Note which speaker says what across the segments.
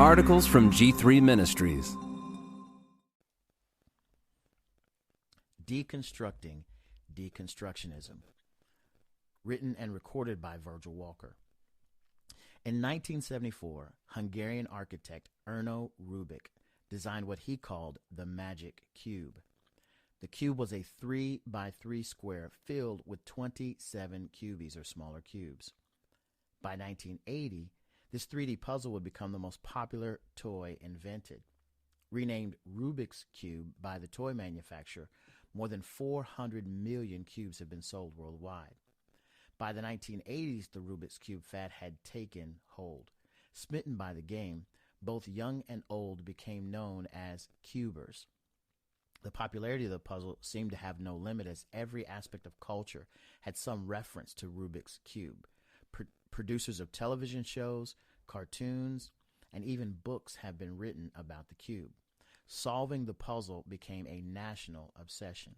Speaker 1: articles from G3 Ministries.
Speaker 2: Deconstructing Deconstructionism, written and recorded by Virgil Walker. In 1974, Hungarian architect Erno Rubik designed what he called the magic cube. The cube was a 3 by 3 square filled with 27 cubies or smaller cubes. By 1980, this 3D puzzle would become the most popular toy invented. Renamed Rubik's Cube by the toy manufacturer, more than 400 million cubes have been sold worldwide. By the 1980s, the Rubik's Cube fad had taken hold. Smitten by the game, both young and old became known as cubers. The popularity of the puzzle seemed to have no limit, as every aspect of culture had some reference to Rubik's Cube. Producers of television shows, cartoons, and even books have been written about the cube. Solving the puzzle became a national obsession.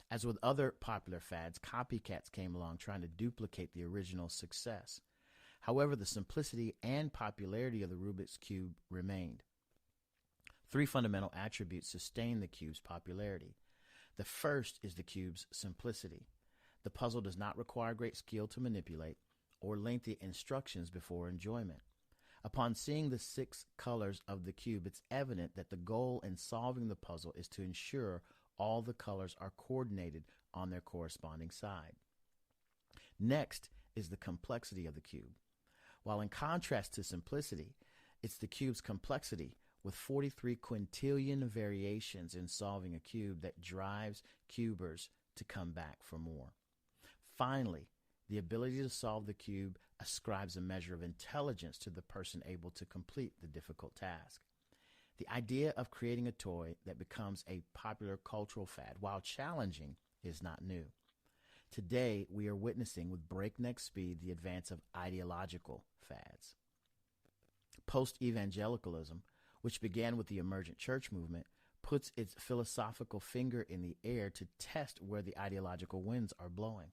Speaker 2: As with other popular fads, copycats came along trying to duplicate the original success. However, the simplicity and popularity of the Rubik's Cube remained. 3 fundamental attributes sustain the cube's popularity. The first is the cube's simplicity. The puzzle does not require great skill to manipulate or lengthy instructions before enjoyment. Upon seeing the 6 colors of the cube, it's evident that the goal in solving the puzzle is to ensure all the colors are coordinated on their corresponding side. Next is the complexity of the cube. While in contrast to simplicity, it's the cube's complexity with 43 quintillion variations in solving a cube that drives cubers to come back for more. Finally, the ability to solve the cube ascribes a measure of intelligence to the person able to complete the difficult task. The idea of creating a toy that becomes a popular cultural fad, while challenging, is not new. Today, we are witnessing with breakneck speed the advance of ideological fads. Post-evangelicalism, which began with the emergent church movement, puts its philosophical finger in the air to test where the ideological winds are blowing.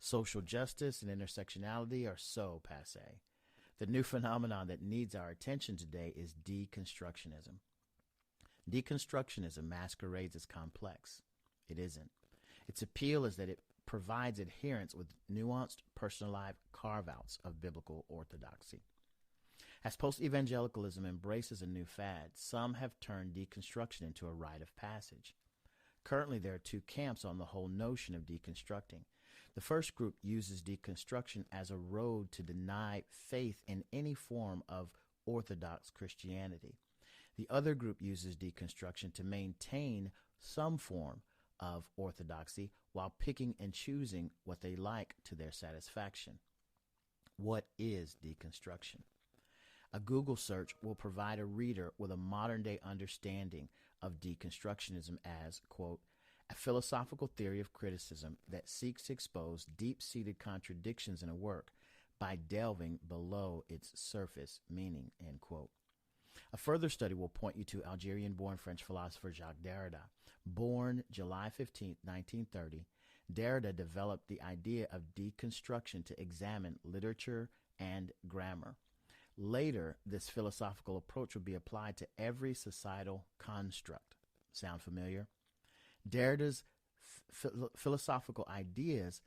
Speaker 2: Social justice and intersectionality are so passé. The new phenomenon that needs our attention today is deconstructionism. Deconstructionism masquerades as complex. It isn't. Its appeal is that it provides adherents with nuanced, personalized carve-outs of biblical orthodoxy. As post-evangelicalism embraces a new fad, some have turned deconstruction into a rite of passage. Currently, there are 2 camps on the whole notion of deconstructing. The first group uses deconstruction as a road to deny faith in any form of orthodox Christianity. The other group uses deconstruction to maintain some form of orthodoxy while picking and choosing what they like to their satisfaction. What is deconstruction? A Google search will provide a reader with a modern-day understanding of deconstructionism as, quote, a philosophical theory of criticism that seeks to expose deep-seated contradictions in a work by delving below its surface meaning, end quote. A further study will point you to Algerian-born French philosopher Jacques Derrida. Born July 15, 1930, Derrida developed the idea of deconstruction to examine literature and grammar. Later, this philosophical approach would be applied to every societal construct. Sound familiar? Derrida's philosophical ideas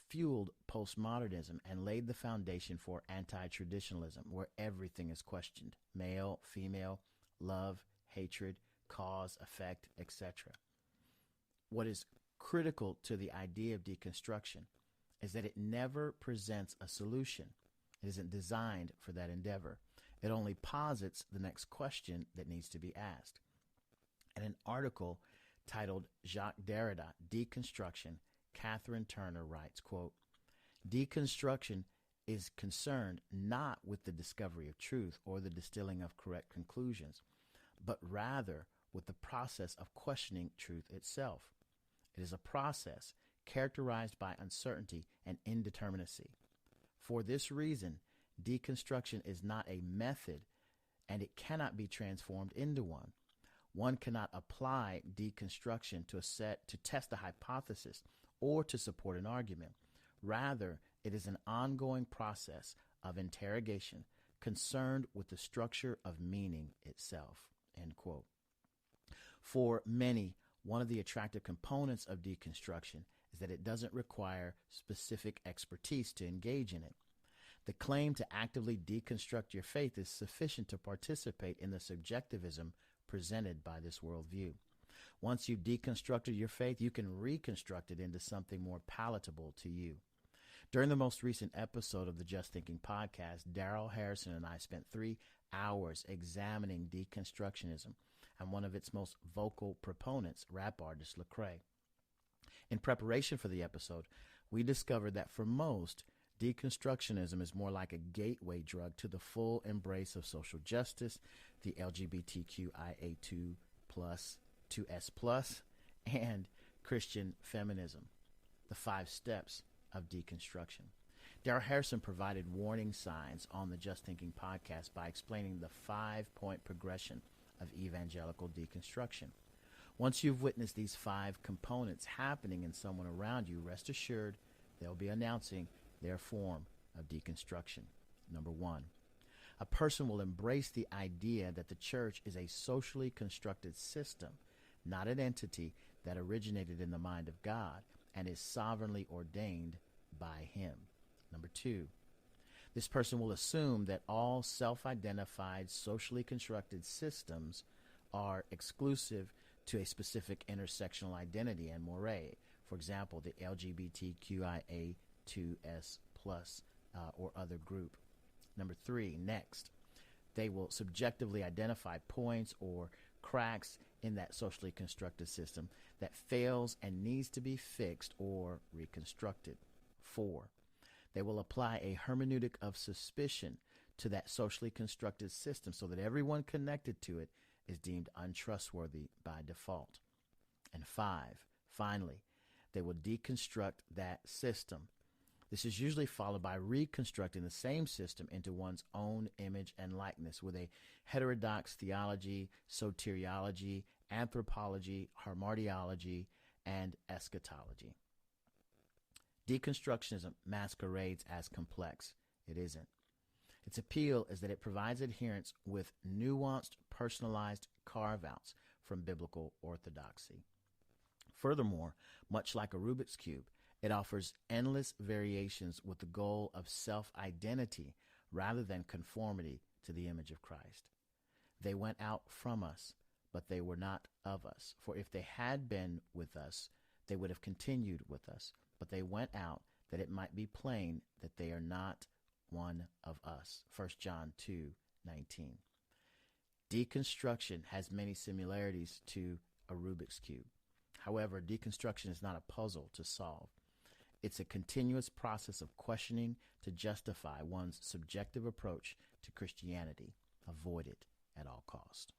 Speaker 2: fueled postmodernism and laid the foundation for anti-traditionalism, where everything is questioned: male, female, love, hatred, cause, effect, etc. What is critical to the idea of deconstruction is that it never presents a solution. It isn't designed for that endeavor. It only posits the next question that needs to be asked. In an article titled Jacques Derrida, Deconstruction, Catherine Turner writes, quote, deconstruction is concerned not with the discovery of truth or the distilling of correct conclusions, but rather with the process of questioning truth itself. It is a process characterized by uncertainty and indeterminacy. For this reason, deconstruction is not a method, and it cannot be transformed into one. One cannot apply deconstruction to test a hypothesis or to support an argument. Rather, it is an ongoing process of interrogation, concerned with the structure of meaning itself, end quote. For many, one of the attractive components of deconstruction is that it doesn't require specific expertise to engage in it. The claim to actively deconstruct your faith is sufficient to participate in the subjectivism presented by this worldview. Once you've deconstructed your faith, you can reconstruct it into something more palatable to you. During the most recent episode of the Just Thinking podcast, Darrell Harrison and I spent 3 hours examining deconstructionism and one of its most vocal proponents, rap artist Lecrae. In preparation for the episode, we discovered that for most, deconstructionism is more like a gateway drug to the full embrace of social justice, the LGBTQIA2+, 2S+, and Christian feminism, the 5 steps of deconstruction. Darrell Harrison provided warning signs on the Just Thinking podcast by explaining the 5-point progression of evangelical deconstruction. Once you've witnessed these 5 components happening in someone around you, rest assured they'll be announcing their form of deconstruction. Number 1, a person will embrace the idea that the church is a socially constructed system, not an entity that originated in the mind of God and is sovereignly ordained by Him. Number 2, this person will assume that all self-identified, socially constructed systems are exclusive to a specific intersectional identity and moray. For example, the LGBTQIA2S+ or other group. Number 3, next, they will subjectively identify points or cracks in that socially constructed system that fails and needs to be fixed or reconstructed. 4, they will apply a hermeneutic of suspicion to that socially constructed system so that everyone connected to it is deemed untrustworthy by default. And 5, finally, they will deconstruct that system. This is usually followed by reconstructing the same system into one's own image and likeness with a heterodox theology, soteriology, anthropology, hamartiology, and eschatology. Deconstructionism masquerades as complex. It isn't. Its appeal is that it provides adherents with nuanced, personalized carve-outs from biblical orthodoxy. Furthermore, much like a Rubik's Cube, it offers endless variations with the goal of self-identity rather than conformity to the image of Christ. They went out from us, but they were not of us. For if they had been with us, they would have continued with us. But they went out that it might be plain that they are not one of us. 1 John 2:19. Deconstruction has many similarities to a Rubik's Cube. However, deconstruction is not a puzzle to solve. It's a continuous process of questioning to justify one's subjective approach to Christianity. Avoid it at all cost.